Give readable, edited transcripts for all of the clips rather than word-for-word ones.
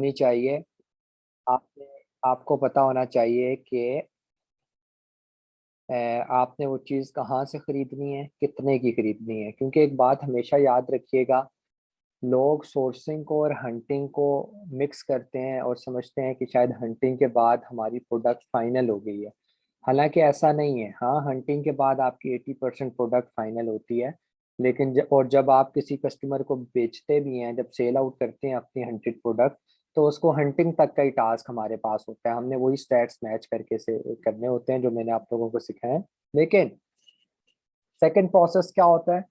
होनी चाहिए। आपने आपको पता होना चाहिए कि आपने वो चीज़ कहाँ से ख़रीदनी है, कितने की ख़रीदनी है। क्योंकि एक बात हमेशा याद रखिएगा, लोग सोर्सिंग को और हंटिंग को मिक्स करते हैं और समझते हैं कि शायद हंटिंग के बाद हमारी प्रोडक्ट फाइनल हो गई है। हालांकि ऐसा नहीं है। हाँ, हंटिंग के बाद आपकी 80% प्रोडक्ट फाइनल होती है, लेकिन जब आप किसी कस्टमर को बेचते भी हैं, जब सेल आउट करते हैं अपनी हंटेड प्रोडक्ट, तो उसको हंटिंग तक का ही टास्क हमारे पास होता है। हमने वही स्टैट्स मैच करके से करने होते हैं जो मैंने आप लोगों को सिखाया है। लेकिन सेकंड प्रोसेस क्या होता है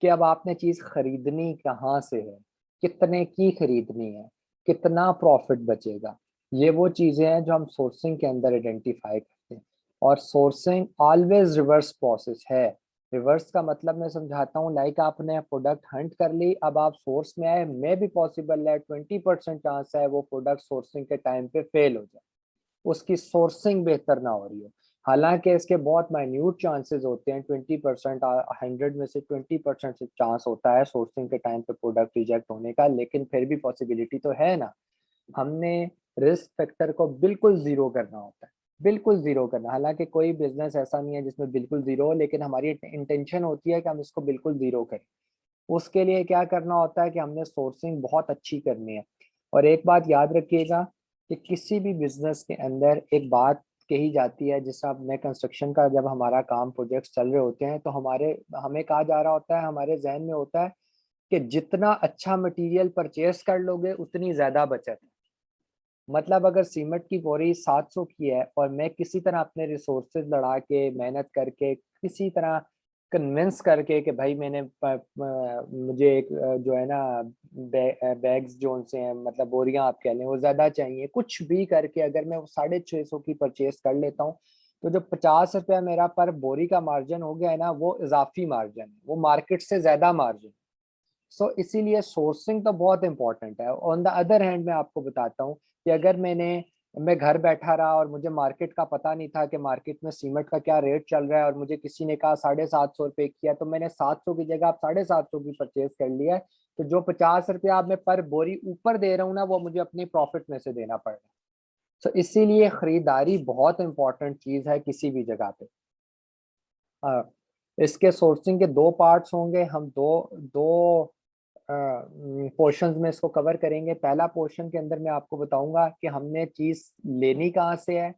कि अब आपने चीज खरीदनी कहाँ से है, कितने की खरीदनी है, कितना प्रॉफिट बचेगा। ये वो चीजें हैं जो हम सोर्सिंग के अंदर आइडेंटिफाई करते हैं। और सोर्सिंग ऑलवेज रिवर्स प्रोसेस है। रिवर्स का मतलब मैं समझाता हूँ, लाइक आपने प्रोडक्ट हंट कर ली, अब आप सोर्स में आए, मे भी पॉसिबल है 20% चांस है वो प्रोडक्ट सोर्सिंग के टाइम पे फेल हो जाए, उसकी सोर्सिंग बेहतर ना हो रही हो। हालांकि इसके बहुत माइन्यूट चांसेस होते हैं, 20%, 100 में से 20% से चांस होता है सोर्सिंग के टाइम पे प्रोडक्ट रिजेक्ट होने का, लेकिन फिर भी पॉसिबिलिटी तो है ना। हमने रिस्क फैक्टर को बिल्कुल जीरो करना होता है, बिल्कुल जीरो करना। हालांकि कोई बिजनेस ऐसा नहीं है जिसमें बिल्कुल जीरो हो, लेकिन हमारी इंटेंशन होती है कि हम इसको बिल्कुल जीरो करें। उसके लिए क्या करना होता है कि हमने सोर्सिंग बहुत अच्छी करनी है। और एक बात याद रखिएगा कि किसी भी बिजनेस के अंदर एक बात कही जाती है, जिस अपने कंस्ट्रक्शन का जब हमारा काम प्रोजेक्ट्स चल रहे होते हैं तो हमें कहा जा रहा होता है, हमारे जहन में होता है कि जितना अच्छा मटेरियल परचेस कर लोगे उतनी ज्यादा बचत है। मतलब अगर सीमेंट की बोरी 700 की है और मैं किसी तरह अपने रिसोर्सेज लड़ा के मेहनत करके किसी तरह कन्विंस करके कि भाई मुझे एक जो है ना बैग्स जो से हैं, मतलब बोरियां आप कह लें, वो ज्यादा चाहिए, कुछ भी करके अगर मैं वो 650 की परचेस कर लेता हूँ, तो जो 50 रुपया मेरा पर बोरी का मार्जिन हो गया है ना, वो इजाफी मार्जिन है, वो मार्केट से ज्यादा मार्जिन। सो इसीलिए सोर्सिंग तो बहुत इंपॉर्टेंट है। ऑन द अदर हैंड मैं आपको बताता हूँ कि अगर मैं घर बैठा रहा और मुझे मार्केट का पता नहीं था कि मार्केट में सीमेंट का क्या रेट चल रहा है, और मुझे किसी ने कहा 750 रुपये किया, तो मैंने 700 की जगह आप 750 की परचेज कर लिया है, तो जो 50 रुपया अब मैं पर बोरी ऊपर दे रहा हूँ ना, वो मुझे अपने प्रॉफिट में से देना पड़ रहा है। तो इसीलिए खरीदारी बहुत इंपॉर्टेंट चीज है किसी भी जगह पे। हाँ, इसके सोर्सिंग के दो पार्ट्स होंगे। हम दो दो पोर्शंस में इसको कवर करेंगे। पहला पोर्शन के अंदर मैं आपको बताऊंगा कि हमने चीज लेनी कहाँ से है,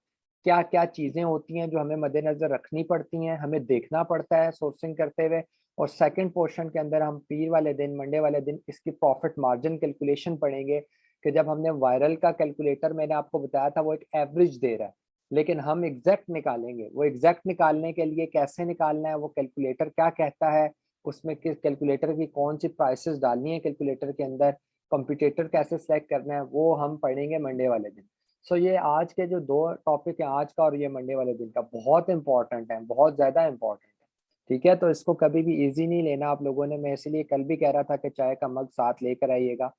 क्या क्या चीजें होती हैं जो हमें मद्देनजर रखनी पड़ती हैं, हमें देखना पड़ता है सोर्सिंग करते हुए। और सेकंड पोर्शन के अंदर हम पीर वाले दिन, मंडे वाले दिन इसकी प्रॉफिट मार्जिन कैलकुलेशन पढ़ेंगे कि जब हमने वायरल का कैलकुलेटर मैंने आपको बताया था वो एक एवरेज दे रहा है, लेकिन हम एग्जैक्ट निकालेंगे। वो एग्जैक्ट निकालने के लिए कैसे निकालना है, वो कैलकुलेटर क्या कहता है, उसमें किस कैलकुलेटर की कौन सी प्राइसेस डालनी है कैलकुलेटर के अंदर, कंप्यूटेटर कैसे सेलेक्ट करना है, वो हम पढ़ेंगे मंडे वाले दिन। सो ये आज के जो दो टॉपिक है, आज का और ये मंडे वाले दिन का, बहुत इंपॉर्टेंट है, बहुत ज्यादा इंपॉर्टेंट है। ठीक है, तो इसको कभी भी इजी नहीं लेना आप लोगों ने। मैं इसलिए कल भी कह रहा था कि चाय का मग साथ लेकर आइएगा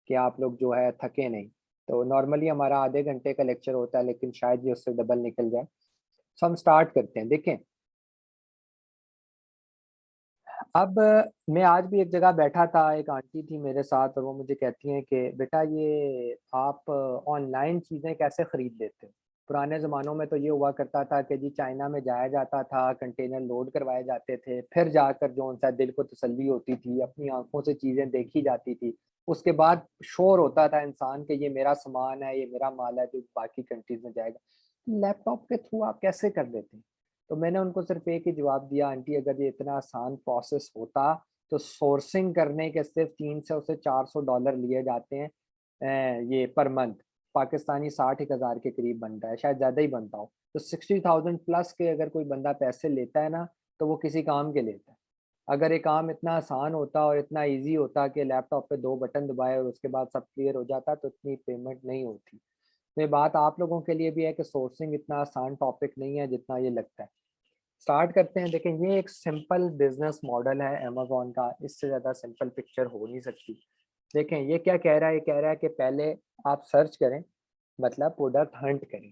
कि आप लोग जो है थके नहीं। तो नॉर्मली हमारा आधे घंटे का लेक्चर होता है, लेकिन शायद ये उससे डबल निकल जाए। सो हम स्टार्ट करते हैं। देखें, अब मैं आज भी एक जगह बैठा था, एक आंटी थी मेरे साथ, और वो मुझे कहती हैं कि बेटा ये आप ऑनलाइन चीज़ें कैसे खरीद लेते हो। पुराने ज़मानों में तो ये हुआ करता था कि जी चाइना में जाया जाता था, कंटेनर लोड करवाए जाते थे, फिर जाकर जो उनसा दिल को तसल्ली होती थी, अपनी आंखों से चीज़ें देखी जाती थी, उसके बाद श्योर होता था इंसान कि ये मेरा सामान है, ये मेरा माल है जो बाकी कंट्रीज में जाएगा। लैपटॉप के थ्रू आप कैसे कर लेते हैं? तो मैंने उनको सिर्फ एक ही जवाब दिया, आंटी अगर ये इतना आसान प्रोसेस होता तो सोर्सिंग करने के सिर्फ $300 से $400 लिए जाते हैं, ये पर मंथ। पाकिस्तानी 60,000 के करीब बनता है, शायद ज़्यादा ही बनता हो। तो 60,000 प्लस के अगर कोई बंदा पैसे लेता है ना, तो वो किसी काम के लेता है। अगर ये काम इतना आसान होता और इतना इजी होता कि लैपटॉप पे दो बटन दबाए और उसके बाद सब क्लियर हो जाता, तो इतनी पेमेंट नहीं होती। तो ये बात आप लोगों के लिए भी है कि सोर्सिंग इतना आसान टॉपिक नहीं है जितना ये लगता है। स्टार्ट करते हैं। देखें, ये एक सिंपल बिजनेस मॉडल है अमेजोन का, इससे ज़्यादा सिंपल पिक्चर हो नहीं सकती। देखें ये क्या कह रहा है, ये कह रहा है कि पहले आप सर्च करें, मतलब प्रोडक्ट हंट करें।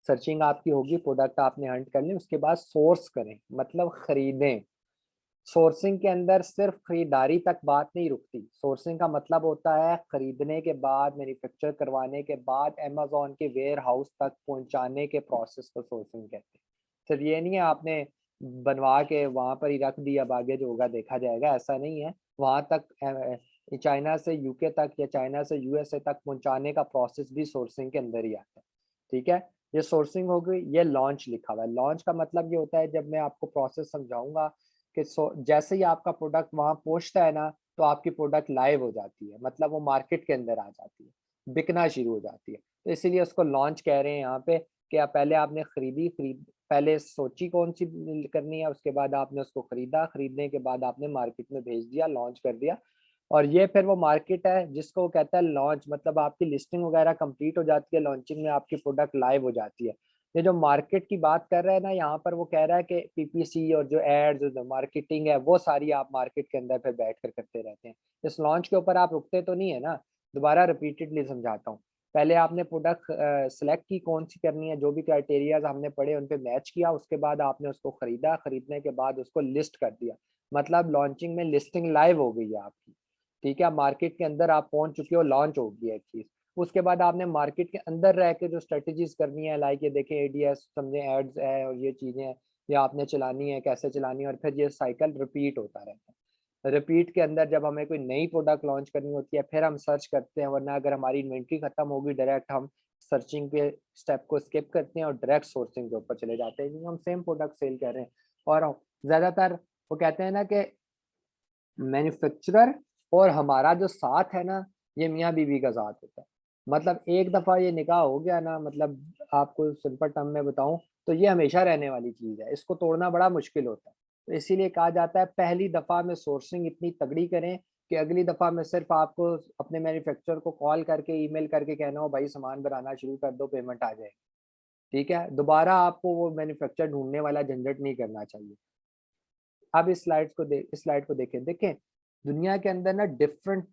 सर्चिंग आपकी होगी, प्रोडक्ट आपने हंट कर ली, उसके बाद सोर्स करें मतलब खरीदें। सोर्सिंग के अंदर सिर्फ खरीदारी तक बात नहीं रुकती। सोर्सिंग का मतलब होता है खरीदने के बाद, मैन्युफैक्चर करवाने के बाद अमेज़न के वेयर हाउस तक पहुंचाने के प्रोसेस को सोर्सिंग कहते हैं। सिर्फ ये नहीं है आपने बनवा के वहां पर ही रख दिया, अब आगे जो होगा देखा जाएगा, ऐसा नहीं है। वहां तक चाइना से यूके तक या चाइना से यूएसए तक पहुंचाने का प्रोसेस भी सोर्सिंग के अंदर ही आता है। ठीक है, ये सोर्सिंग हो गई। ये लॉन्च लिखा हुआ है। लॉन्च का मतलब ये होता है, जब मैं आपको प्रोसेस समझाऊंगा कि जैसे ही आपका प्रोडक्ट वहां पहुंचता है ना, तो आपकी प्रोडक्ट लाइव हो जाती है, मतलब वो मार्केट के अंदर आ जाती है, बिकना शुरू हो जाती है। तो इसीलिए उसको लॉन्च कह रहे हैं यहाँ पे कि पहले आपने पहले सोची कौन सी करनी है, उसके बाद आपने उसको खरीदा, खरीदने के बाद आपने मार्केट में भेज दिया, लॉन्च कर दिया। और ये फिर वो मार्केट है जिसको वो कहता है लॉन्च, मतलब आपकी लिस्टिंग वगैरह कंप्लीट हो जाती है, लॉन्चिंग में आपकी प्रोडक्ट लाइव हो जाती है। ये जो मार्केट की बात कर रहा है ना यहाँ पर, वो कह रहा है कि पीपीसी और जो एड्स, जो मार्केटिंग है, वो सारी आप मार्केट के अंदर फिर बैठ कर करते रहते हैं। इस लॉन्च के ऊपर आप रुकते तो नहीं है ना। दोबारा रिपीटेडली समझाता हूँ। पहले आपने प्रोडक्ट सेलेक्ट की कौन सी करनी है, जो भी क्राइटेरियाज हमने पढ़े उन पे मैच किया, उसके बाद आपने उसको खरीदा, खरीदने के बाद उसको लिस्ट कर दिया, मतलब लॉन्चिंग में लिस्टिंग लाइव हो गई है आपकी। ठीक है, मार्केट के अंदर आप पहुंच चुके हो, लॉन्च हो गई है एक चीज। उसके बाद आपने मार्केट के अंदर रह के जो स्ट्रेटजीज करनी है, लाइक ये देखें एडीएस समझे, एड्स है और ये चीजें हैं, ये आपने चलानी है, कैसे चलानी है, और फिर ये साइकिल रिपीट होता रहता है। रिपीट के अंदर जब हमें कोई नई प्रोडक्ट लॉन्च करनी होती है, फिर हम सर्च करते हैं, वरना अगर हमारी इन्वेंट्री खत्म होगी, डायरेक्ट हम सर्चिंग के स्टेप को स्किप करते हैं और डायरेक्ट सोर्सिंग के ऊपर चले जाते हैं, क्योंकि हम सेम प्रोडक्ट सेल कर रहे हैं। और ज्यादातर वो कहते हैं ना कि मैन्युफैक्चरर और हमारा जो साथ है ना, ये मियाँ बीवी का साथ होता है। मतलब एक दफा ये निकाह हो गया ना, मतलब आपको सिंपल टर्म में बताऊं तो ये हमेशा रहने वाली चीज है, इसको तोड़ना बड़ा मुश्किल होता है। तो इसीलिए कहा जाता है पहली दफा में सोर्सिंग इतनी तगड़ी करें कि अगली दफा में सिर्फ आपको अपने मैन्युफैक्चरर को कॉल करके, ईमेल करके कहना हो भाई सामान बनाना शुरू कर दो, पेमेंट आ जाएगी। ठीक है, दोबारा आपको वो मैन्युफैक्चरर ढूंढने वाला झंझट नहीं करना चाहिए। अब इस स्लाइड को देखें। देखें, दुनिया के अंदर ना डिफरेंट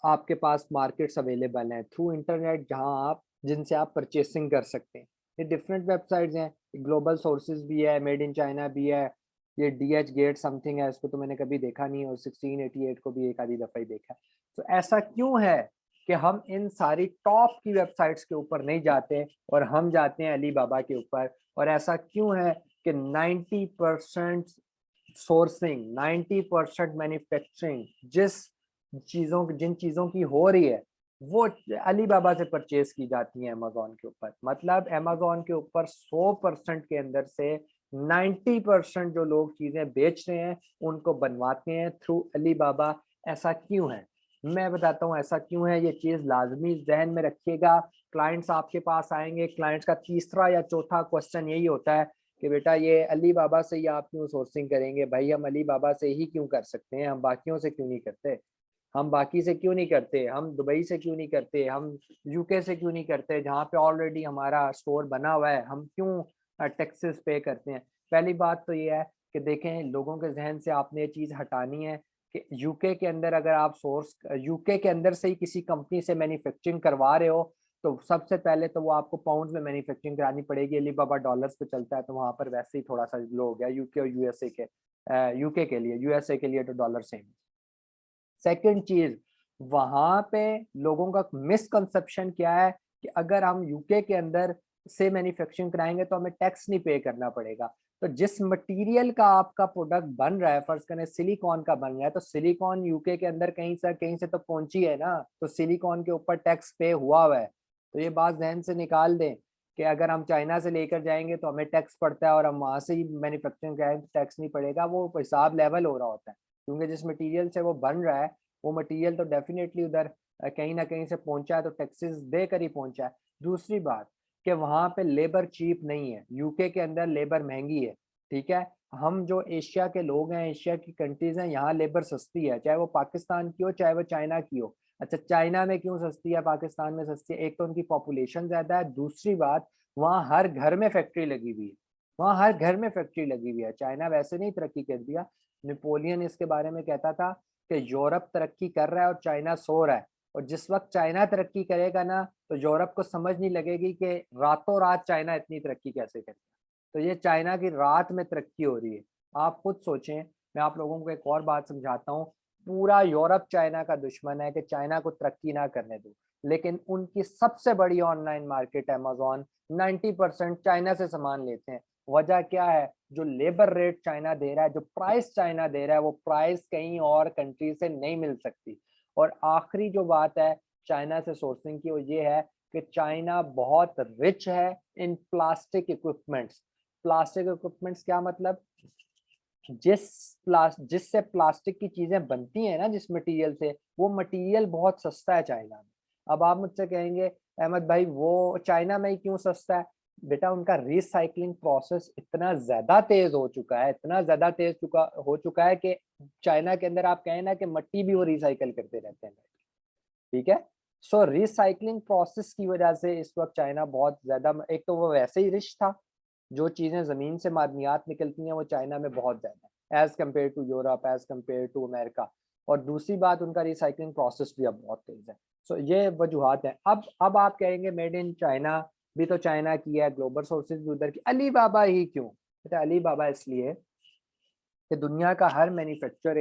आपके पास मार्केट्स अवेलेबल हैं थ्रू इंटरनेट, जहां आप जिनसे आप परचेसिंग कर सकते हैं। ये डिफरेंट वेबसाइट्स हैं, ग्लोबल सोर्सेज भी है, मेड इन चाइना भी है, ये डीएच गेट समथिंग है, इसको तो मैंने कभी देखा नहीं, और 1688 को भी एक आधी दफा ही देखा है। तो ऐसा क्यों है कि हम इन सारी टॉप की वेबसाइट्स के ऊपर नहीं जाते और हम जाते हैं अली बाबा के ऊपर? और ऐसा क्यों है कि 90% सोर्सिंग, 90% मैन्युफैक्चरिंग जिन चीजों की हो रही है, वो अली बाबा से परचेज की जाती है अमेजोन के ऊपर। मतलब अमेजोन के ऊपर 100% के अंदर से 90% जो लोग चीजें बेच रहे हैं, उनको बनवाते हैं थ्रू अली बाबा। ऐसा क्यों है? मैं बताता हूँ ऐसा क्यों है। ये चीज लाजमी जहन में रखिएगा। क्लाइंट्स आपके पास आएंगे, क्लाइंट्स का तीसरा या चौथा क्वेश्चन यही होता है कि बेटा ये अली बाबा से ही आप क्यों सोर्सिंग करेंगे? भाई हम अली बाबा से ही क्यों कर सकते हैं, हम बाकियों से क्यों नहीं करते? हम बाकी से क्यों नहीं करते? हम दुबई से क्यों नहीं करते? हम यूके से क्यों नहीं करते, जहाँ पे ऑलरेडी हमारा स्टोर बना हुआ है? हम क्यों टैक्सेस पे करते हैं? पहली बात तो ये है कि देखें, लोगों के जहन से आपने ये चीज़ हटानी है कि यूके के अंदर अगर आप यूके के अंदर से ही किसी कंपनी से मैन्युफैक्चरिंग करवा रहे हो, तो सबसे पहले तो वो आपको पाउंड में मैन्युफैक्चरिंग करानी पड़ेगी। अलीबाबा डॉलर्स पे चलता है, तो वहां पर वैसे ही थोड़ा सा लो हो गया यूके और यूएसए के। यूके के लिए, यूएसए के लिए तो डॉलर सेम। सेकंड चीज, वहां पे लोगों का मिसकंसेप्शन क्या है कि अगर हम यूके के अंदर से मैन्युफैक्चरिंग कराएंगे तो हमें टैक्स नहीं पे करना पड़ेगा। तो जिस मटेरियल का आपका प्रोडक्ट बन रहा है, फर्ज करें सिलिकॉन का बन रहा है, तो सिलिकॉन यूके के अंदर कहीं से तो पहुंची है ना, तो सिलिकॉन के ऊपर टैक्स पे हुआ है। तो ये बात जहन से निकाल दें कि अगर हम चाइना से लेकर जाएंगे तो हमें टैक्स पड़ता है, और हम वहां से ही मैन्युफैक्चरिंग कराएंगे तो टैक्स नहीं पड़ेगा। वो हिसाब लेवल हो रहा होता है, क्योंकि जिस मटेरियल से वो बन रहा है, वो मटेरियल तो डेफिनेटली उधर कहीं ना कहीं से पहुंचा है, तो टैक्सेस देकर ही पहुंचा है। दूसरी बात कि वहां पे लेबर चीप नहीं है, यूके के अंदर लेबर महंगी है। ठीक है, हम जो एशिया के लोग हैं, एशिया की कंट्रीज हैं, यहाँ लेबर सस्ती है, चाहे वो पाकिस्तान की हो चाहे वो चाइना की हो। अच्छा, चाइना में क्यों सस्ती है, पाकिस्तान में सस्ती है? एक तो उनकी पॉपुलेशन ज्यादा है, दूसरी बात वहाँ हर घर में फैक्ट्री लगी हुई है। वहाँ हर घर में फैक्ट्री लगी हुई है। चाइना वैसे नहीं तरक्की कर दिया। नेपोलियन इसके बारे में कहता था कि यूरोप तरक्की कर रहा है और चाइना सो रहा है, और जिस वक्त चाइना तरक्की करेगा ना, तो यूरोप को समझ नहीं लगेगी कि रातों रात चाइना इतनी तरक्की कैसे करेगा। तो ये चाइना की रात में तरक्की हो रही है। आप खुद सोचें, मैं आप लोगों को एक और बात समझाता हूँ, पूरा यूरोप चाइना का दुश्मन है कि चाइना को तरक्की ना करने दो, लेकिन उनकी सबसे बड़ी ऑनलाइन मार्केट अमेज़न 90% चाइना से सामान लेते हैं। वजह क्या है? जो लेबर रेट चाइना दे रहा है, जो प्राइस चाइना दे रहा है, वो प्राइस कहीं और कंट्री से नहीं मिल सकती। और आखिरी जो बात है चाइना से सोर्सिंग की, वो ये है कि चाइना बहुत रिच है इन प्लास्टिक इक्विपमेंट्स। प्लास्टिक इक्विपमेंट्स क्या मतलब? जिससे प्लास्टिक की चीजें बनती हैं ना, जिस मटेरियल से, वो मटेरियल बहुत सस्ता है चाइना में। अब आप मुझसे कहेंगे अहमद भाई वो चाइना में ही क्यों सस्ता है? बेटा उनका रिसाइकलिंग प्रोसेस इतना ज्यादा तेज हो चुका है, इतना ज्यादा तेज हो चुका है कि चाइना के अंदर आप कहें ना कि मिट्टी भी वो रिसाइकल करते रहते हैं। ठीक है। सो रिसाइकलिंग प्रोसेस की वजह से इस वक्त चाइना बहुत ज्यादा, एक तो वो वैसे ही रिच था, जो चीजें जमीन से मादनियात निकलती हैं वो चाइना में बहुत ज्यादा है as compare to Europe, as compare to America. और दूसरी बात उनका रिसाइकलिंग प्रोसेस भी अब बहुत तेज है। सो ये वजूहत है। अब आप कहेंगे मेड इन चाइना भी तो चाइना की है, ग्लोबल सोर्सेज भी उधर की, अली बाबा ही क्यों? बेटा अली बाबा इसलिए कि दुनिया का हर मैन्युफैक्चर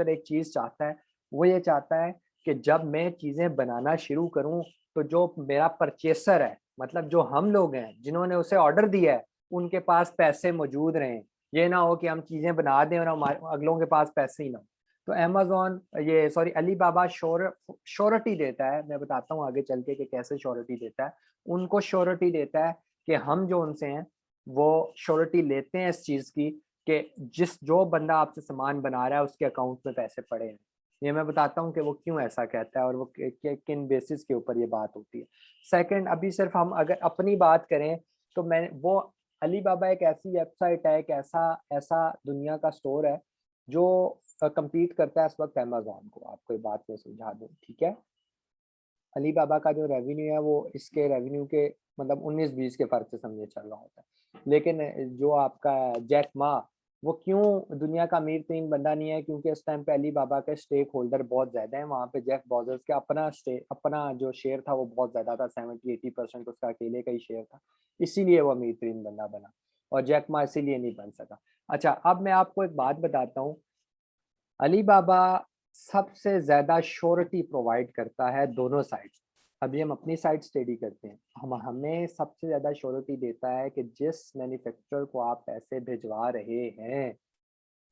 एक चीज चाहता है। वो ये चाहता है कि जब मैं चीजें बनाना शुरू करूं तो जो मेरा परचेसर है, मतलब जो हम लोग हैं जिन्होंने उसे ऑर्डर दिया है, उनके पास पैसे मौजूद रहें। ये ना हो कि हम चीजें बना दें और हमारे अगलों के पास पैसे ही ना हो। तो अमेजोन, ये सॉरी अली बाबा श्योरिटी देता है। मैं बताता हूँ आगे चल के कि कैसे श्योरिटी देता है। उनको श्योरिटी देता है कि हम जो उनसे हैं वो श्योरिटी लेते हैं इस चीज की कि जो बंदा आपसे सामान बना रहा है उसके अकाउंट में पैसे पड़े हैं। ये मैं बताता हूँ कि वो क्यों ऐसा कहता है और वो किन बेसिस के ऊपर ये बात होती है। सेकंड, अभी सिर्फ हम अगर अपनी बात करें तो मैं वो अली बाबा एक ऐसी वेबसाइट है, एक ऐसा ऐसा दुनिया का स्टोर है जो compete करता है इस वक्त अमेजोन को। आपको ये बात मैं समझा दूँ, ठीक है। अली बाबा का जो रेवेन्यू है वो इसके रेवेन्यू के मतलब 19-20 के फर्क से समझे चल रहा होता है। लेकिन जो आपका जैक मा, वो क्यों दुनिया का अमीर तरीन बंदा नहीं है? क्योंकि इस टाइम पे अली बाबा के स्टेक होल्डर बहुत ज्यादा है। वहाँ पे जेफ बेजोस के अपना जो शेयर था वो बहुत ज्यादा था, 70-80% उसका अकेले का ही शेयर था। इसीलिए वो अमीर तरीन बंदा बना और जैक मा इसीलिए नहीं बन सका। अच्छा, अब मैं आपको एक बात बताता हूँ। अली बाबा सबसे ज्यादा श्योरिटी प्रोवाइड करता है दोनों साइड्स। अभी हम अपनी साइड स्टडी करते हैं। हम हमें सबसे ज्यादा श्योरिटी देता है कि जिस मैन्युफैक्चरर को आप पैसे भिजवा रहे हैं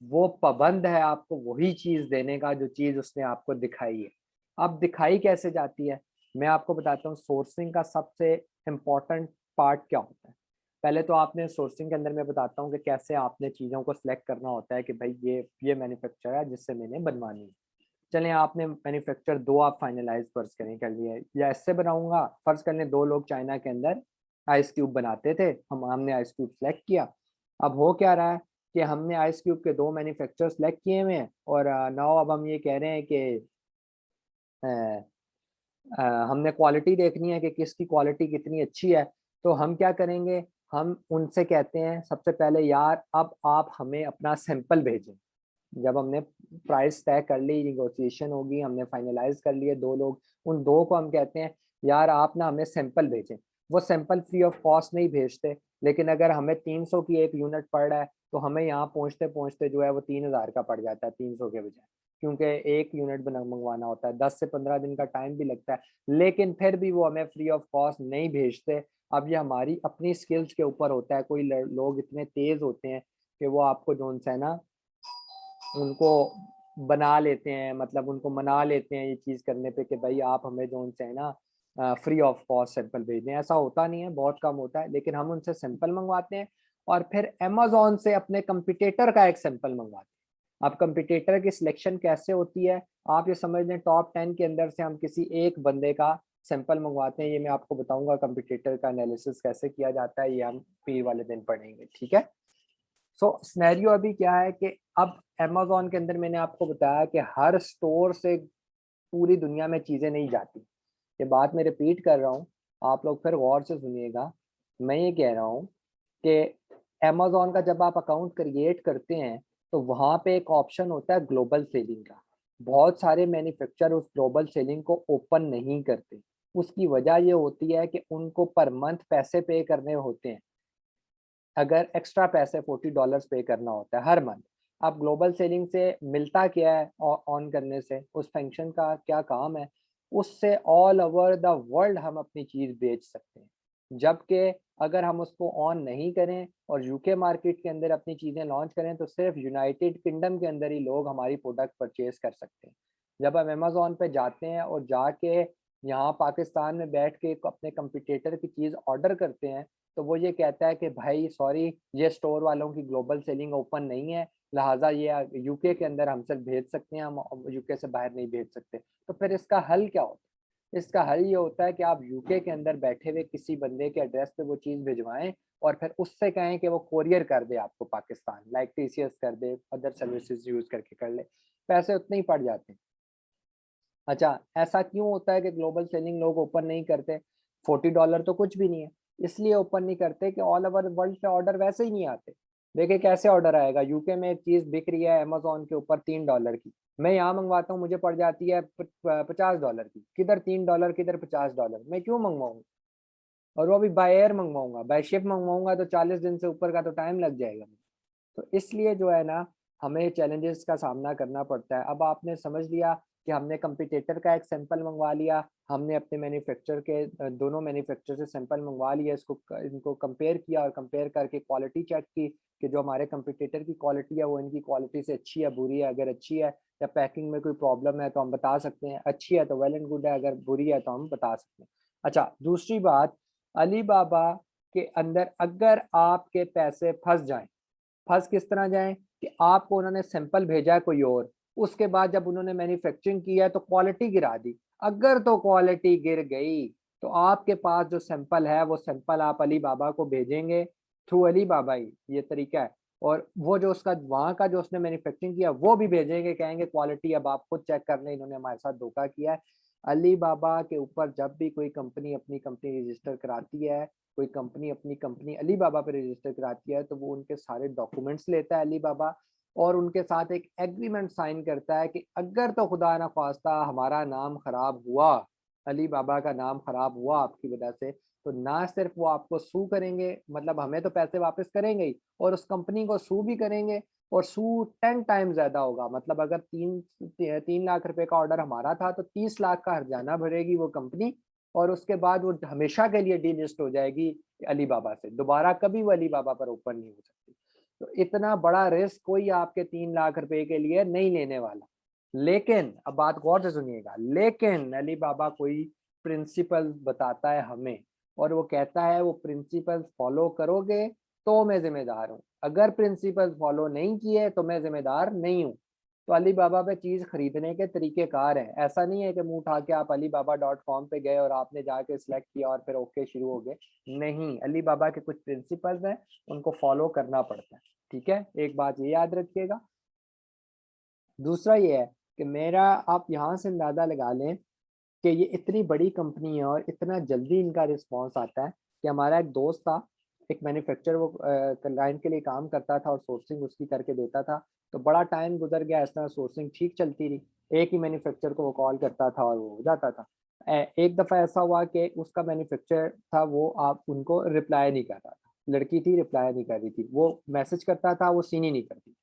वो पाबंद है आपको वही चीज देने का जो चीज उसने आपको दिखाई है। अब दिखाई कैसे जाती है मैं आपको बताता हूँ। सोर्सिंग का सबसे इम्पोर्टेंट पार्ट क्या होता है? पहले तो आपने सोर्सिंग के अंदर मैं बताता हूँ कि कैसे आपने चीज़ों को सिलेक्ट करना होता है कि भाई ये मैन्युफैक्चर है जिससे मैंने बनवानी है। चलें, आपने मैन्युफैक्चर दो आप फाइनलाइज फर्ज करें कर लिए, या इससे बनाऊंगा। फर्ज कर लें दो लोग चाइना के अंदर आइस क्यूब बनाते थे, हमने आइस क्यूब सेलेक्ट किया। अब हो क्या रहा है कि हमने आइस क्यूब के दो मैन्युफैक्चर सेलेक्ट किए हुए हैं और नाउ अब हम ये कह रहे हैं कि हमने क्वालिटी देखनी है कि किसकी क्वालिटी कितनी अच्छी है। तो हम क्या करेंगे, हम उनसे कहते हैं सबसे पहले यार अब आप हमें अपना सैंपल भेजें। जब हमने प्राइस तय कर ली, निगोशिएशन होगी, हमने फाइनलाइज कर लिए दो लोग, उन दो को हम कहते हैं यार आप ना हमें सैंपल भेजें। वो सैंपल फ्री ऑफ कॉस्ट नहीं भेजते, लेकिन अगर हमें 300 की एक यूनिट पड़ रहा है तो हमें यहाँ पहुँचते पहुँचते जो है वो 3000 का पड़ जाता है 300 के बजाय, क्योंकि एक यूनिट बना मंगवाना होता है, 10 से 15 दिन का टाइम भी लगता है। लेकिन फिर भी वो हमें फ्री ऑफ कॉस्ट नहीं भेजते। अब ये हमारी अपनी स्किल्स के ऊपर होता है। कोई लोग इतने तेज होते हैं कि वो आपको जो है ना उनको बना लेते हैं, मतलब उनको मना लेते हैं ये चीज करने पे कि भाई आप हमें जो उनसे है ना फ्री ऑफ कॉस्ट सैंपल भेज दें। ऐसा होता नहीं है, बहुत कम होता है, लेकिन हम उनसे सैंपल मंगवाते हैं और फिर अमेजोन से अपने कंपटीटर का एक सैंपल मंगवाते हैं। अब कंपटीटर की सिलेक्शन कैसे होती है? आप ये समझ लें टॉप 10 के अंदर से हम किसी एक बंदे का सैंपल मंगवाते हैं। ये मैं आपको बताऊंगा कंपटीटर का एनालिसिस कैसे किया जाता है, ये हम पी वाले दिन पढ़ेंगे, ठीक है। सो सिनेरियो अभी क्या है कि अब अमेजोन के अंदर मैंने आपको बताया कि हर स्टोर से पूरी दुनिया में चीजें नहीं जाती। ये बात मैं रिपीट कर रहा हूँ, आप लोग फिर गौर से सुनिएगा। मैं ये कह रहा हूँ कि अमेजोन का जब आप अकाउंट क्रिएट करते हैं तो वहाँ पे एक ऑप्शन होता है ग्लोबल सेलिंग का। बहुत सारे मैन्युफैक्चरर उस ग्लोबल सेलिंग को ओपन नहीं करते। उसकी वजह ये होती है कि उनको पर मंथ पैसे पे करने होते हैं। अगर एक्स्ट्रा पैसे $40 पे करना होता है हर मंथ, अब ग्लोबल सेलिंग से मिलता क्या है ऑन करने से, उस फंक्शन का क्या काम है? उससे ऑल ओवर द वर्ल्ड हम अपनी चीज़ बेच सकते हैं। जबकि अगर हम उसको ऑन नहीं करें और यूके मार्केट के अंदर अपनी चीज़ें लॉन्च करें तो सिर्फ यूनाइटेड किंगडम के अंदर ही लोग हमारी प्रोडक्ट परचेज़ कर सकते हैं। जब हम अमेज़न पे जाते हैं और जाके यहाँ पाकिस्तान में बैठ के अपने कंपटीटर की चीज़ ऑर्डर करते हैं, तो वो ये कहता है कि भाई सॉरी, ये स्टोर वालों की ग्लोबल सेलिंग ओपन नहीं है, लिहाज़ा ये यूके के अंदर हम सिर्फ भेज सकते हैं, हम यूके से बाहर नहीं भेज सकते। तो फिर इसका हल क्या होता है? इसका हल ये होता है कि आप यूके के अंदर बैठे हुए किसी बंदे के एड्रेस पे वो चीज़ भिजवाएँ और फिर उससे कहें कि वो कोरियर कर दे आपको पाकिस्तान, लाइक टीसीएस कर दे, अदर सर्विसेज़ यूज़ करके कर ले, पैसे उतने ही पड़ जाते हैं। अच्छा, ऐसा क्यों होता है कि ग्लोबल सेलिंग लोग ओपन नहीं करते? $40 तो कुछ भी नहीं है, इसलिए ओपन नहीं करते कि ऑल ओवर वर्ल्ड से ऑर्डर वैसे ही नहीं आते। देखिए कैसे ऑर्डर आएगा, यूके में एक चीज़ बिक रही है अमेज़न के ऊपर $3 की, मैं यहाँ मँगवाता हूँ मुझे पड़ जाती है $50 की, किधर $3 किधर $50, मैं क्यों मँगवाऊँ? और वो भी बाय एयर मँगवाऊँगा, बाय शिप मँगवाऊँगा तो 40 दिन से ऊपर का तो टाइम लग जाएगा। तो इसलिए जो है ना, हमें चैलेंजेस का सामना करना पड़ता है। अब आपने समझ लिया कि हमने कंपटीटर का एक सैंपल मँगवा लिया, हमने अपने मैन्युफैक्चर के दोनों मैन्युफैक्चर से सैंपल मँगवा लिया, इनको कंपेयर किया और कंपेयर करके क्वालिटी चेक की कि जो हमारे कंपटीटर की क्वालिटी है, वो इनकी क्वालिटी से अच्छी है, बुरी है। अगर अच्छी है या पैकिंग में कोई प्रॉब्लम है, तो हम बता सकते हैं। अच्छी है तो वेल एंड गुड है, अगर बुरी है तो हम बता सकते हैं। अच्छा, दूसरी बात, अलीबाबा के अंदर अगर आपके पैसे फँस जाएँ, फँस किस तरह जाएँ कि आपको उन्होंने सैंपल भेजा है कोई और, उसके बाद जब उन्होंने मैन्युफैक्चरिंग की है तो क्वालिटी गिरा दी। अगर तो क्वालिटी गिर गई, तो आपके पास जो सैंपल है वो सैंपल आप अलीबाबा को भेजेंगे थ्रू अलीबाबा ही, ये तरीका है। और वो जो उसका वहाँ का जो उसने मैन्युफैक्चरिंग किया वो भी भेजेंगे, कहेंगे क्वालिटी अब आप खुद चेक कर लें, इन्होंने हमारे साथ धोखा किया है। अलीबाबा के ऊपर जब भी कोई कंपनी अपनी कंपनी रजिस्टर कराती है, कोई कंपनी अपनी कंपनी अलीबाबा पे रजिस्टर कराती है, तो वो उनके सारे डॉक्यूमेंट्स लेता है अलीबाबा और उनके साथ एक एग्रीमेंट साइन करता है कि अगर तो खुदा ना ख्वास्ता हमारा नाम खराब हुआ, अलीबाबा का नाम खराब हुआ आपकी वजह से, तो ना सिर्फ वो आपको सू करेंगे, मतलब हमें तो पैसे वापस करेंगे ही और उस कंपनी को सू भी करेंगे और सू 10 टाइम ज़्यादा होगा। मतलब अगर 3 लाख रुपए का ऑर्डर हमारा था, तो 30 लाख का हर्जाना भरेगी वो कंपनी और उसके बाद वो हमेशा के लिए डीलिस्ट हो जाएगी अलीबाबा से। दोबारा कभी वो अलीबाबा पर ओपन नहीं हो सकती। तो इतना बड़ा रिस्क कोई आपके 3 लाख रुपए के लिए नहीं लेने वाला। लेकिन अब बात गौर से सुनिएगा, लेकिन अलीबाबा कोई प्रिंसिपल बताता है हमें और वो कहता है वो प्रिंसिपल फॉलो करोगे तो मैं ज़िम्मेदार हूँ। अगर प्रिंसिपल फॉलो नहीं किए तो मैं ज़िम्मेदार नहीं हूँ। तो अलीबाबा पे चीज़ खरीदने के तरीक़ेकार हैं। ऐसा नहीं है कि मुँह उठा के आप alibaba.com पे गए और आपने जाके सिलेक्ट किया और फिर ओके शुरू हो गए। नहीं, अलीबाबा के कुछ प्रिंसिपल्स हैं, उनको फॉलो करना पड़ता है। ठीक है? एक बात ये याद रखिएगा। दूसरा ये है कि मेरा आप यहाँ से अंदाज़ा लगा लें कि ये इतनी बड़ी कंपनी है और इतना जल्दी इनका रिस्पॉन्स आता है कि हमारा एक दोस्त था, एक मैन्युफैक्चरर, वो क्लाइंट के लिए काम करता था और सोर्सिंग उसकी करके देता था। तो बड़ा टाइम गुज़र गया, इस तरह सोर्सिंग ठीक चलती रही। एक ही मैन्युफैक्चरर को वो कॉल करता था और वो हो जाता था। एक दफ़ा ऐसा हुआ कि उसका मैन्युफैक्चरर था, वो आप उनको रिप्लाई नहीं कर रहा था। लड़की थी, रिप्लाई नहीं कर रही थी। वो मैसेज करता था, वो सीन ही नहीं करती।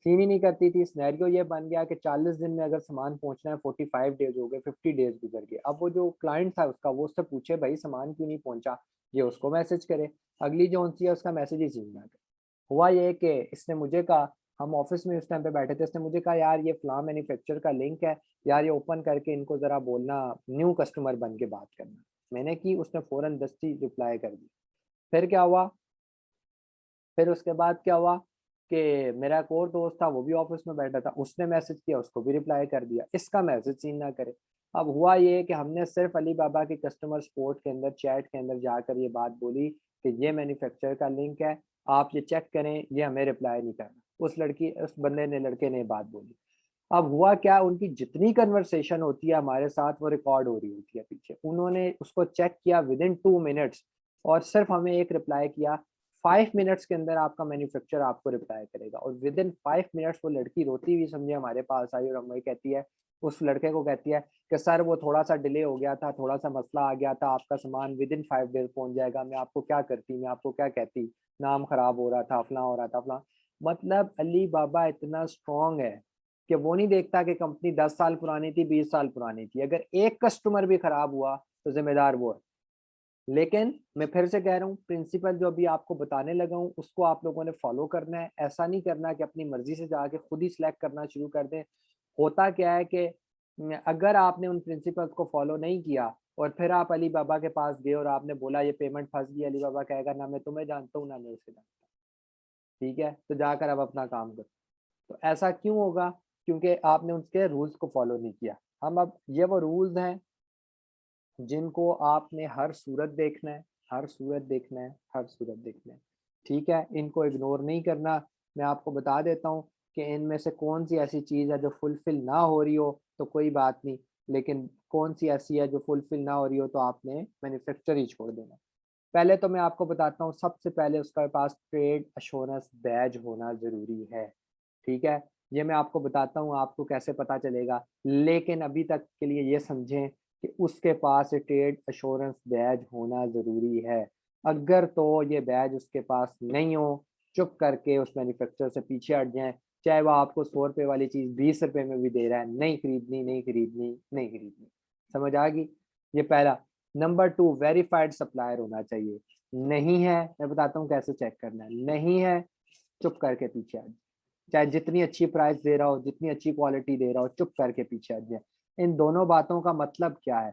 सीन ही नहीं करती थी। सिनेरियो ये बन गया कि 40 दिन में अगर सामान पहुँचना है, 45 डेज़ हो गए, 50 डेज़ गुज़र गए। अब वो जो क्लाइंट था उसका, वो उससे पूछे भाई सामान क्यों नहीं पहुँचा? ये उसको मैसेज करे, अगली जो है उसका मैसेज ही सीन ना करे। हुआ ये कि इसने मुझे कहा, हम ऑफ़िस में उस टाइम पे बैठे थे, इसने मुझे कहा यार ये फलाँ मैन्युफैक्चरर का लिंक है, यार ये ओपन करके इनको ज़रा बोलना न्यू कस्टमर बन के बात करना। मैंने की, उसने फ़ौरन दस्ती रिप्लाई कर दी। फिर क्या हुआ? फिर उसके बाद क्या हुआ कि मेरा एक और दोस्त था, वो भी ऑफिस में बैठा था, उसने मैसेज किया, उसको भी रिप्लाई कर दिया, इसका मैसेज सीन ना करे। अब हुआ ये कि हमने सिर्फ अलीबाबा के कस्टमर सपोर्ट के अंदर, चैट के अंदर जाकर ये बात बोली कि ये मैन्युफैक्चरर का लिंक है, आप ये चेक करें, ये हमें रिप्लाई नहीं कर रहा। उस बंदे ने, लड़के ने बात बोली। अब हुआ क्या, उनकी जितनी कन्वर्सेशन होती है हमारे साथ, वो रिकॉर्ड हो रही होती है पीछे। उन्होंने उसको चेक किया विदिन 2 मिनट्स और सिर्फ हमें एक रिप्लाई किया। 5 मिनट्स के अंदर आपका मैन्युफैक्चरर आपको रिप्लाई करेगा और विदिन 5 मिनट्स वो लड़की रोती हुई समझे हमारे पास आई और हमें कहती है, उस लड़के को कहती है कि सर वो थोड़ा-सा डिले हो गया था, थोड़ा-सा मसला आ गया था, आपका सामान विदिन 5 डेज़ पहुँच जाएगा। मैं आपको क्या करती, मैं आपको क्या कहती, नाम खराब हो रहा था, फलाँ हो रहा था, फलाँ। मतलब अली बाबा इतना स्ट्रांग है कि वो नहीं देखता कि कंपनी 10 साल पुरानी थी, 20 साल पुरानी थी, अगर एक कस्टमर भी खराब हुआ तो जिम्मेदार वो है। लेकिन मैं फिर से कह रहा हूँ, प्रिंसिपल जो अभी आपको बताने लगा हूँ उसको आप लोगों ने फॉलो करना है। ऐसा नहीं करना कि अपनी मर्जी से जाके खुद ही सिलेक्ट करना शुरू कर दें। होता क्या है कि अगर आपने उन प्रिंसिपल्स को फॉलो नहीं किया और फिर आप अली बाबा के पास गए और आपने बोला ये पेमेंट फंस गई, अली बाबा कहेगा ना मैं तुम्हें जानता हूँ ना मैं उसे जानता। ठीक है, तो जाकर अब अपना काम करो। तो ऐसा क्यों होगा? क्योंकि आपने उसके रूल्स को फॉलो नहीं किया। हम अब ये वो रूल्स हैं जिनको आपने हर सूरत देखना है, हर सूरत देखना है, हर सूरत देखना है। ठीक है, इनको इग्नोर नहीं करना। मैं आपको बता देता हूँ कि इनमें से कौन सी ऐसी चीज़ है जो फुलफिल ना हो रही हो तो कोई बात नहीं, लेकिन कौन सी ऐसी है जो फुलफिल ना हो रही हो तो आपने मैन्युफैक्चर ही छोड़ देना। पहले तो मैं आपको बताता हूँ, सबसे पहले उसके पास ट्रेड अश्योरेंस बैज होना ज़रूरी है। ठीक है, ये मैं आपको बताता हूँ आपको कैसे पता चलेगा, लेकिन अभी तक के लिए ये समझें कि उसके पास ट्रेड अश्योरेंस बैज होना ज़रूरी है। अगर तो ये बैज उसके पास नहीं हो, चुप करके उस मैन्युफैक्चरर से पीछे हट जाएँ, चाहे वो आपको 100 रुपए वाली चीज़ 20 रुपए में भी दे रहा है, नहीं खरीदनी, नहीं खरीदनी, नहीं खरीदनी। समझ आ गई? ये पहला। नंबर 2, वेरिफाइड सप्लायर होना चाहिए। नहीं है, मैं बताता हूँ कैसे चेक करना है। नहीं है, चुप करके पीछे हट जाए। चाहे जितनी अच्छी प्राइस दे रहा हो, जितनी अच्छी क्वालिटी दे रहा हो, चुप करके पीछे हट जाए। इन दोनों बातों का मतलब क्या है?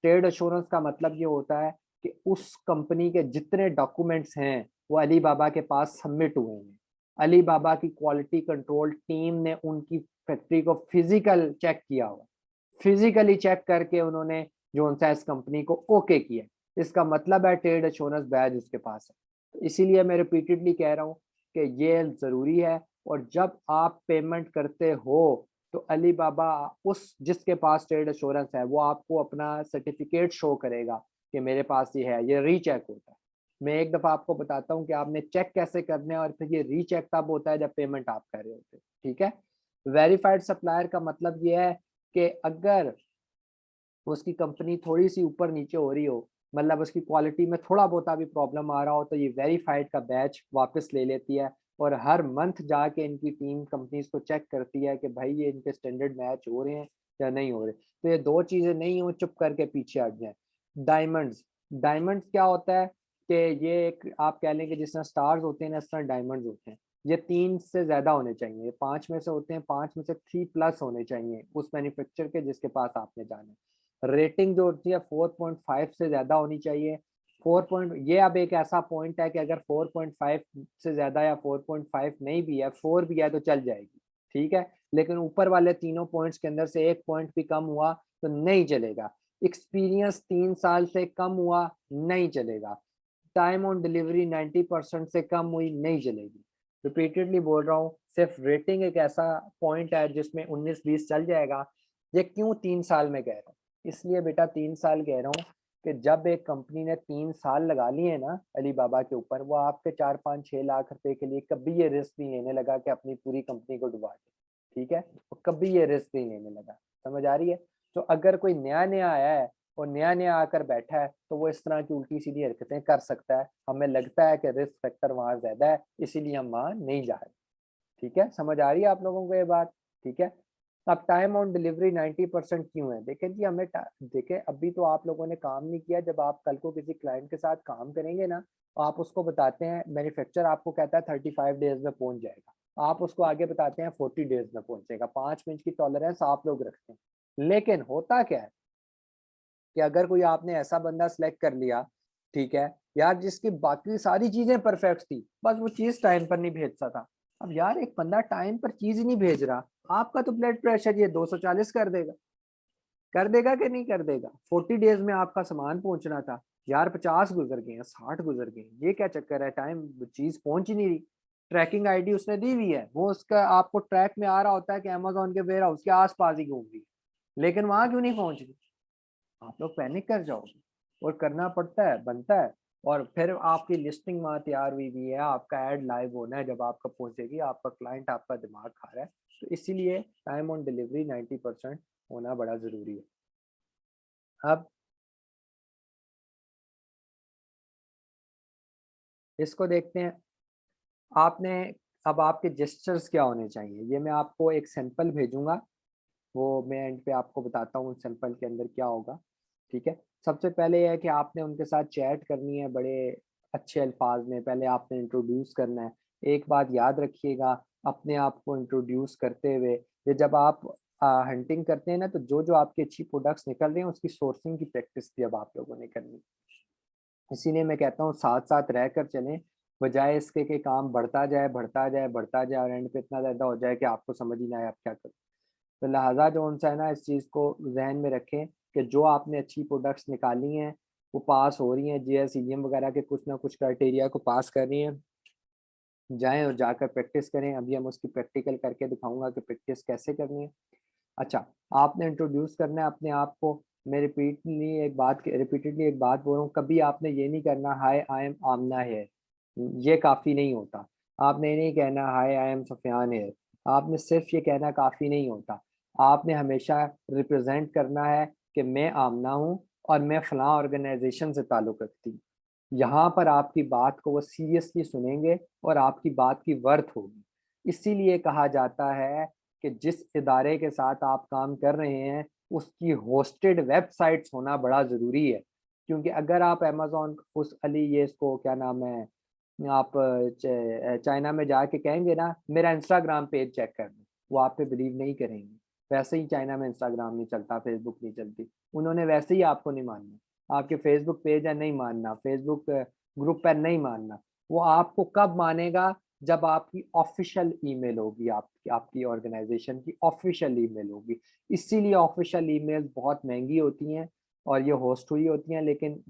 ट्रेड अश्योरेंस का मतलब ये होता है कि उस कंपनी के जितने डॉक्यूमेंट्स हैं वो अली बाबा के पास सबमिट हुए हैं। अली बाबा की क्वालिटी कंट्रोल टीम ने उनकी फैक्ट्री को फिजिकल चेक किया हुआ, फिजिकली चेक करके उन्होंने जो सा इस कंपनी को ओके किया। इसका मतलब है ट्रेड अश्योरेंस बैज उसके पास है। तो इसीलिए मैं रिपीटेडली कह रहा हूँ कि ये ज़रूरी है। और जब आप पेमेंट करते हो तो अली बाबा उस जिसके पास ट्रेड अश्योरेंस है वो आपको अपना सर्टिफिकेट शो करेगा कि मेरे पास ये है। ये रीचेक होता है। मैं एक दफ़ा आपको बताता हूँ कि आपने चेक कैसे करना है, और फिर ये रीचेक तब होता है जब पेमेंट आप कर रहे होते हैं। ठीक है, वेरीफाइड सप्लायर का मतलब ये है कि अगर उसकी कंपनी थोड़ी सी ऊपर नीचे हो रही हो, मतलब उसकी क्वालिटी में थोड़ा बहुत भी प्रॉब्लम आ रहा हो, तो ये वेरीफाइड का बैच वापस ले लेती है और हर मंथ जाके इनकी टीम कंपनीज को चेक करती है कि भाई ये इनके स्टैंडर्ड मैच हो रहे हैं या नहीं हो रहे। तो ये दो चीजें नहीं हो, चुप करके पीछे हट जाए। डायमंड्स, डायमंड्स क्या होता है कि ये एक आप कह लें कि जिस तरह स्टार्स होते हैं ना, इस तरह डायमंड्स होते हैं। ये 3 से ज्यादा होने चाहिए, ये 5 में से होते हैं, 5 में से 3 प्लस होने चाहिए उस मैन्युफैक्चर के जिसके पास आपने जाना है। रेटिंग जो होती है 4.5 से ज्यादा होनी चाहिए। 4 पॉइंट, ये अब एक ऐसा पॉइंट है कि अगर 4.5 से ज्यादा या 4.5 नहीं भी है, 4 भी है तो चल जाएगी। ठीक है, लेकिन ऊपर वाले तीनों पॉइंट्स के अंदर से एक पॉइंट भी कम हुआ तो नहीं चलेगा। एक्सपीरियंस 3 साल से कम हुआ नहीं चलेगा। टाइम ऑन डिलीवरी 90% से कम हुई नहीं चलेगी। रिपीटेडली बोल रहा हूँ, सिर्फ रेटिंग एक ऐसा पॉइंट है जिसमें 19-20 चल जाएगा। ये क्यों 3 साल में कह रहा हूँ? इसलिए बेटा 3 साल कह रहा हूँ कि जब एक कंपनी ने 3 साल लगा लिए ना अली बाबा के ऊपर, वो आपके 4-5-6 लाख रुपए के लिए कभी ये रिस्क नहीं लेने लगा कि अपनी पूरी कंपनी को डुबा दे। ठीक है, वो कभी ये रिस्क नहीं लेने लगा। समझ आ रही है? तो अगर कोई नया नया आया है और नया नया आकर बैठा है तो वो इस तरह की उल्टी सीधी हरकतें कर सकता है। हमें लगता है कि रिस्क फैक्टर वहां ज्यादा है, इसीलिए हम वहां नहीं जा रहे। ठीक है, समझ आ रही है आप लोगों को ये बात? ठीक है, अब टाइम ऑन डिलीवरी 90% क्यों है? देखें जी, हमें देखें अभी तो आप लोगों ने काम नहीं किया। जब आप कल को किसी क्लाइंट के साथ काम करेंगे ना, आप उसको बताते हैं, मैन्युफैक्चर आपको कहता है 35 डेज में पहुंच जाएगा, आप उसको आगे बताते हैं 40 डेज में पहुंचेगा। 5 मिनट की टॉलरेंस आप लोग रखते हैं। लेकिन होता क्या है कि अगर कोई आपने ऐसा बंदा सेलेक्ट कर लिया, ठीक है यार, जिसकी बाकी सारी चीजें परफेक्ट थी, बस वो चीज टाइम पर नहीं भेजता था। अब यार एक बंदा टाइम पर चीज ही नहीं भेज रहा, आपका तो ब्लड प्रेशर ये 240 कर देगा। कर देगा कि नहीं कर देगा? 40 डेज में आपका सामान पहुंचना था, यार 50 गुजर गए हैं, 60 गुजर गए हैं, ये क्या चक्कर है? टाइम चीज पहुंच ही नहीं रही। ट्रैकिंग आईडी उसने दी हुई है, वो उसका आपको ट्रैक में आ रहा होता है कि अमेजोन के वेयर हाउस के आसपास ही घूम रही है, लेकिन वहां क्यों नहीं पहुंच रही? आप लोग पैनिक कर जाओगे। और करना पड़ता है, बनता है। और फिर आपकी लिस्टिंग वहाँ तैयार हुई भी है, आपका ऐड लाइव होना है, जब आपका पहुंचेगी आपका क्लाइंट आपका दिमाग खा रहा है। तो इसीलिए टाइम ऑन डिलीवरी 90% होना बड़ा ज़रूरी है। अब इसको देखते हैं। आपने अब आपके जेस्चर्स क्या होने चाहिए, ये मैं आपको एक सैंपल भेजूंगा, वो मैं एंड पे आपको बताता हूँ सैंपल के अंदर क्या होगा। ठीक है, सबसे पहले यह है कि आपने उनके साथ चैट करनी है बड़े अच्छे अल्फाज में, पहले आपने इंट्रोड्यूस करना है। एक बात याद रखिएगा, अपने आप को इंट्रोड्यूस करते हुए, ये जब आप हंटिंग करते हैं ना, तो जो जो आपकी अच्छी प्रोडक्ट्स निकल रहे हैं उसकी सोर्सिंग की प्रैक्टिस भी अब आप लोगों ने करनी। इसीलिए मैं कहता हूँ साथ साथ रह कर चलें, बजाय इसके कि काम बढ़ता जाए बढ़ता जाए बढ़ता जाए और एंड पे इतना ज़्यादा हो जाए कि आपको समझ ही ना आए आप क्या करें। तो लिहाजा जो उनसा है ना, इस चीज़ को जहन में रखें कि जो आपने अच्छी प्रोडक्ट्स निकाली हैं वो पास हो रही हैं, जीएसईएम वगैरह के कुछ ना कुछ क्राइटेरिया को पास कर रही हैं, जाएं और जाकर प्रैक्टिस करें। अभी हम उसकी प्रैक्टिकल करके दिखाऊंगा कि प्रैक्टिस कैसे करनी है। अच्छा, आपने इंट्रोड्यूस करना है अपने आप को। मैं रिपीटेडली एक बात बोल रहा हूँ, कभी आपने ये नहीं करना हाय आई एम आमना है, ये काफ़ी नहीं होता। आपने ये नहीं कहना हाय आई एम सुफियान है, आपने सिर्फ ये कहना काफ़ी नहीं होता। आपने हमेशा रिप्रेजेंट करना है कि मैं आमना हूँ और मैं फ़लाँ ऑर्गेनाइजेशन से ताल्लुक़ रखती हूँ। यहाँ पर आपकी बात को वो सीरियसली सुनेंगे और आपकी बात की वर्थ होगी। इसीलिए कहा जाता है कि जिस इदारे के साथ आप काम कर रहे हैं उसकी होस्टेड वेबसाइट्स होना बड़ा ज़रूरी है। क्योंकि अगर आप अमेज़न उस अली ये इसको क्या नाम है, आप चाइना में जाके कहेंगे ना मेरा इंस्टाग्राम पेज चेक कर लो, वो आप पे बिलीव नहीं करेंगे। वैसे ही चाइना में इंस्टाग्राम नहीं चलता, फेसबुक नहीं चलती, उन्होंने वैसे ही आपको नहीं मानना। आपके फेसबुक पेज है नहीं मानना, फेसबुक ग्रुप पर नहीं मानना। वो आपको कब मानेगा, जब आपकी ऑफिशियल ईमेल होगी, आपकी ऑर्गेनाइजेशन की ऑफिशियल ईमेल होगी। इसीलिए ऑफिशियल ईमेल बहुत महंगी होती हैं और ये होस्ट हुई होती हैं, लेकिन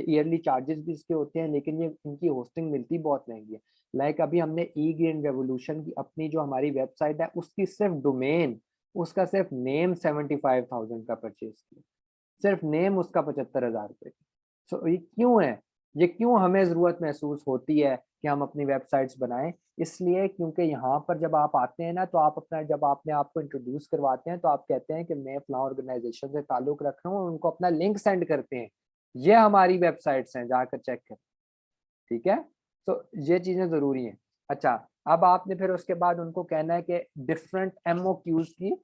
ईयरली चार्जेस भी इसके होते हैं, लेकिन ये इनकी होस्टिंग मिलती बहुत महंगी है। लाइक अभी हमने ई ग्रीन रेवोल्यूशन की अपनी जो हमारी वेबसाइट है उसकी सिर्फ डोमेन, उसका सिर्फ नेम 75,000 का परचेज किया, सिर्फ नेम उसका 75,000 रुपये। सो ये क्यों है, ये क्यों हमें ज़रूरत महसूस होती है कि हम अपनी वेबसाइट्स बनाएं? इसलिए क्योंकि यहाँ पर जब आप आते हैं ना, तो आप अपना जब आपने आपको इंट्रोड्यूस करवाते हैं तो आप कहते हैं कि मैं फलां ऑर्गेनाइजेशन से ताल्लुक़ रख रहा हूँ और उनको अपना लिंक सेंड करते हैं, ये हमारी वेबसाइट्स हैं, जाकर चेक करें। ठीक है? तो ये चीज़ें ज़रूरी हैं। अच्छा, अब आपने फिर उसके बाद उनको कहना है कि डिफरेंट एमओक्यूज़ की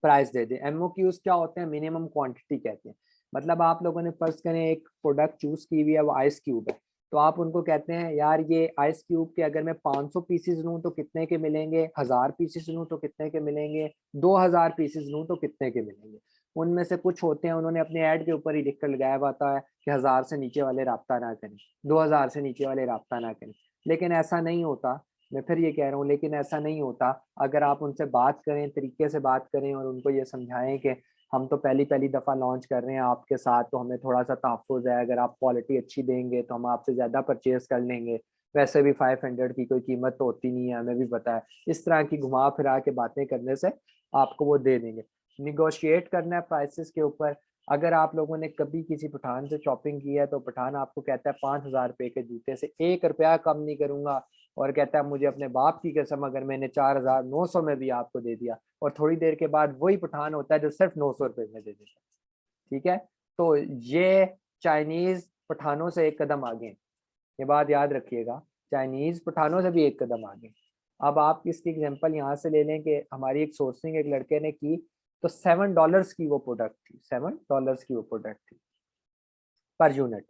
प्राइस दे दें। एमओक्यूज़ क्या होते हैं? मिनिमम क्वांटिटी कहते हैं। मतलब आप लोगों ने फर्ज़ करें एक प्रोडक्ट चूज़ की हुई है, वो आइस क्यूब है, तो आप उनको कहते हैं यार ये आइस क्यूब के अगर मैं 500 पीसेस लूँ तो कितने के मिलेंगे, 1000 पीसेस लूँ तो कितने के मिलेंगे, 2000 पीसेस लूँ तो कितने के मिलेंगे। उनमें से कुछ होते हैं उन्होंने अपने ऐड के ऊपर ही लिख कर लगाया हुआ होता है कि 1000 से नीचे वाले राब्ता ना करें, 2000 से नीचे वाले राब्ता ना करें। लेकिन ऐसा नहीं होता, मैं फिर ये कह रहा हूँ, लेकिन ऐसा नहीं होता। अगर आप उनसे बात करें, तरीके से बात करें और उनको ये समझाएं कि हम तो पहली दफ़ा लॉन्च कर रहे हैं आपके साथ, तो हमें थोड़ा-सा तहफ़्फ़ुज़ है, अगर आप क्वालिटी अच्छी देंगे तो हम आपसे ज़्यादा परचेज़ कर लेंगे। वैसे भी 500 की कोई कीमत तो होती नहीं है, हमें भी पता है। इस तरह की घुमा-फिरा के बातें करने से आपको वो दे देंगे। नेगोशिएट करना है प्राइसेज़ के ऊपर। अगर आप लोगों ने कभी किसी पठान से शॉपिंग की है, तो पठान आपको कहता है 5,000 रुपए के जूते से 1 रुपया कम नहीं करूँगा, और कहता है मुझे अपने बाप की कसम अगर मैंने 4,900 में भी आपको दे दिया, और थोड़ी देर के बाद वही पठान होता है जो सिर्फ 900 रुपए में दे देता है। ठीक है, तो ये चाइनीज पठानों से एक कदम आगे हैं। ये बात याद रखिएगा, चाइनीज पठानों से भी एक कदम आगे। अब आप इसकी एग्जांपल यहाँ से ले लें कि हमारी एक सोर्सिंग एक लड़के ने की, तो $7 की वो प्रोडक्ट थी, $7 की वो प्रोडक्ट थी पर यूनिट।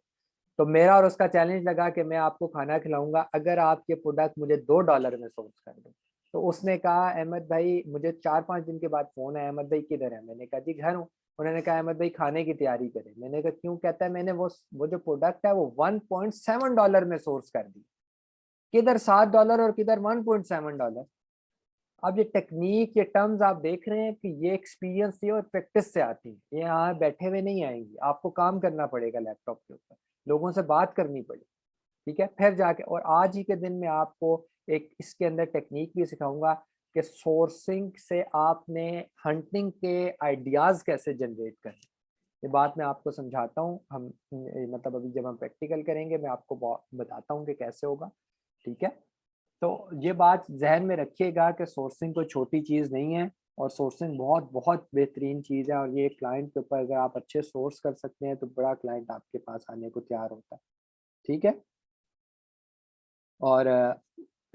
तो मेरा और उसका चैलेंज लगा कि मैं आपको खाना खिलाऊंगा अगर आप ये प्रोडक्ट मुझे $2 में सोर्स कर दें। तो उसने कहा अहमद भाई, मुझे 4-5 दिन के बाद फोन आया, अहमद भाई किधर है? मैंने कहा जी घर हूँ। उन्होंने कहा अहमद भाई खाने की तैयारी करें। मैंने कहा क्यों? कहता है मैंने वो जो प्रोडक्ट है वो $1.7 में सोर्स कर दी। किधर $7 और किधर $1.7। अब ये टेक्निक, ये टर्म्स आप देख रहे हैं कि ये एक्सपीरियंस से और प्रैक्टिस से आती है, ये यहाँ बैठे हुए नहीं आएंगी। आपको काम करना पड़ेगा लैपटॉप के ऊपर, लोगों से बात करनी पड़ेगी। ठीक है, फिर जाके, और आज ही के दिन में आपको एक इसके अंदर टेक्निक भी सिखाऊंगा कि सोर्सिंग से आपने हंटिंग के आइडियाज कैसे जनरेट करें। ये बात मैं आपको समझाता हूँ। हम मतलब अभी जब हम प्रैक्टिकल करेंगे मैं आपको बताता हूँ कि कैसे होगा। ठीक है, तो ये बात जहन में रखिएगा कि सोर्सिंग कोई छोटी चीज़ नहीं है, और सोर्सिंग बहुत बहुत बेहतरीन चीज़ है। और ये क्लाइंट के ऊपर अगर आप अच्छे सोर्स कर सकते हैं तो बड़ा क्लाइंट आपके पास आने को तैयार होता है। ठीक है, और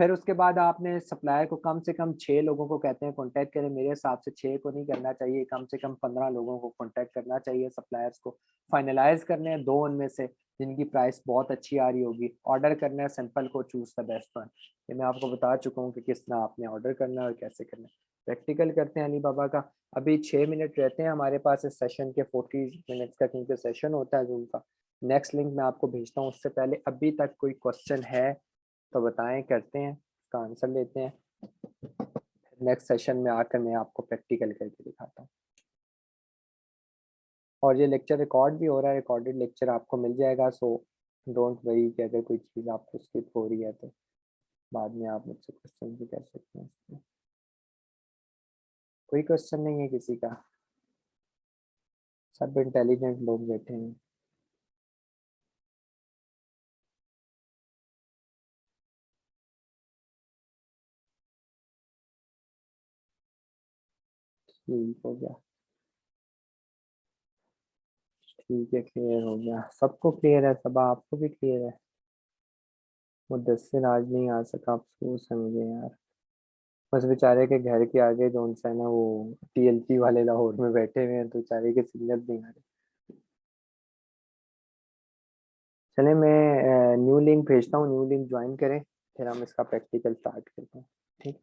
फिर उसके बाद आपने सप्लायर को कम से कम 6 लोगों को कहते हैं कांटेक्ट करें। मेरे हिसाब से 6 को नहीं करना चाहिए, कम से कम 15 लोगों को कांटेक्ट करना चाहिए सप्लायर्स को। फाइनलाइज करने हैं 2 उनमें से जिनकी प्राइस बहुत अच्छी आ रही होगी। ऑर्डर करना है सिंपल को, चूज द बेस्ट वन। ये मैं आपको बता चुका हूँ कि किस तरह आपने ऑर्डर करना है और कैसे करना है। प्रैक्टिकल करते हैं अली बाबा का। अभी 6 मिनट रहते हैं हमारे पास इस सेशन के, 40 मिनट्स का क्योंकि सेशन होता है जूम का। नेक्स्ट लिंक मैं आपको भेजता हूँ। उससे पहले अभी तक कोई क्वेश्चन है तो बताएं, करते हैं उसका आंसर लेते हैं। नेक्स्ट सेशन में आकर मैं आपको प्रैक्टिकल करके दिखाता हूँ। और ये लेक्चर रिकॉर्ड भी हो रहा है, रिकॉर्डेड लेक्चर आपको मिल जाएगा। सो डोंट वरी कि अगर कोई चीज़ आपको स्किप हो रही है तो बाद में आप मुझसे क्वेश्चन भी कर सकते हैं इसमें। कोई क्वेश्चन नहीं है किसी का? सब इंटेलिजेंट लोग बैठे हैं। ठीक हो गया, ठीक है, क्लियर हो गया। सबको क्लियर है? सब आपको भी क्लियर है? मुद्दस्सिर आज नहीं आ सका, अफसोस है मुझे यार। बस बेचारे के घर के आगे जो सा है ना, वो टीएलपी वाले लाहौर में बैठे हुए हैं तो बेचारे के सिग्नल नहीं आ रहे। चले मैं न्यू लिंक भेजता हूँ, न्यू लिंक ज्वाइन करें, फिर हम इसका प्रैक्टिकल स्टार्ट करते हैं। ठीक।